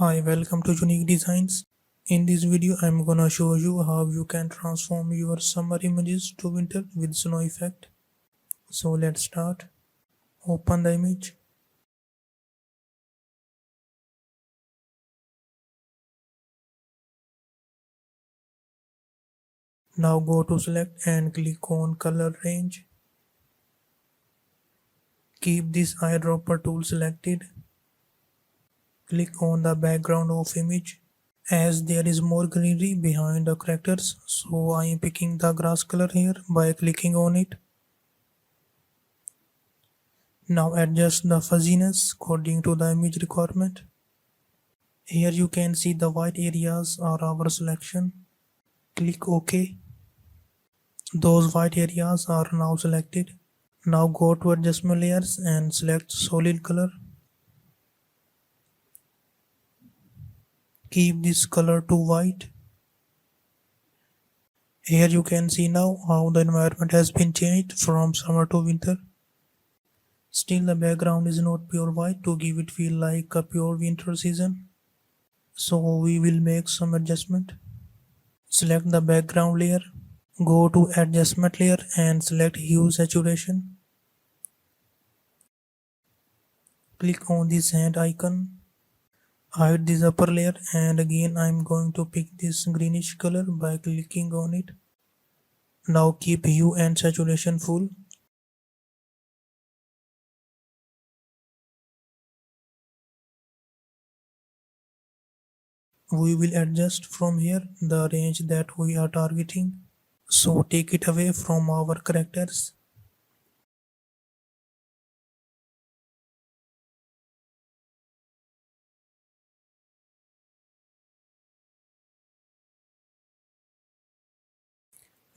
Hi, welcome to Unique Designs. In this video, I'm gonna show you how you can transform your summer images to winter with snow effect. So let's start. Open the image. Now go to select and click on color range. Keep this eyedropper tool selected. Click on the background of image. As there is more greenery behind the characters, so I am picking the grass color here by clicking on it. Now adjust the fuzziness according to the image requirement. Here you can see the white areas are our selection. Click OK. Those white areas are now selected. Now go to adjustment layers and select solid color. Keep this color to white. Here you can see now how the environment has been changed from summer to winter. Still the background is not pure white to give it feel like a pure winter season. So we will make some adjustment. Select the background layer. Go to adjustment layer and select hue saturation. Click on this hand icon. Hide this upper layer and again I'm going to pick this greenish color by clicking on it. Now keep hue and saturation full. We will adjust from here the range that we are targeting. So take it away from our characters.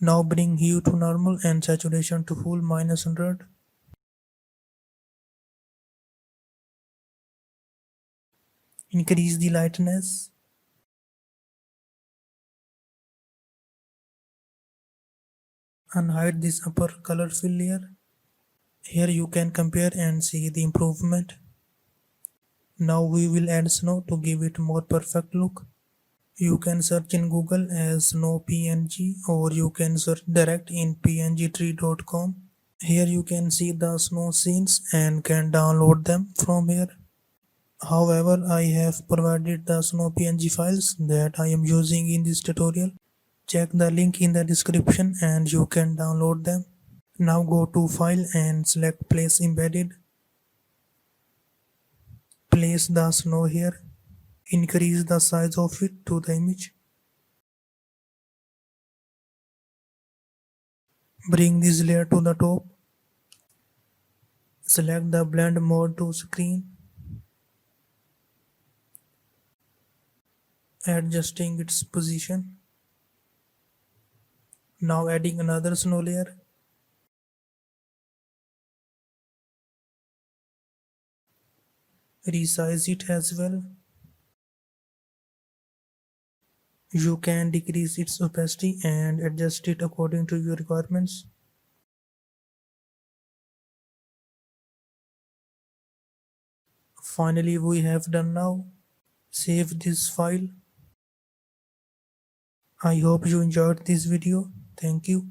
Now bring hue to normal and saturation to full -100. Increase the lightness. Unhide this upper color fill layer. Here you can compare and see the improvement. Now we will add snow to give it more perfect look. You can search in Google as snow PNG or you can search direct in pngtree.com. Here you can see the snow scenes and can download them from here. However, I have provided the snow PNG files that I am using in this tutorial. Check the link in the description and you can download them. Now go to File and select Place Embedded. Place the snow here. Increase the size of it to the image. Bring this layer to the top. Select the blend mode to screen. Adjusting its position. Now adding another snow layer. Resize it as well. You can decrease its opacity and adjust it according to your requirements. Finally, we have done now. Save this file. I hope you enjoyed this video. Thank you.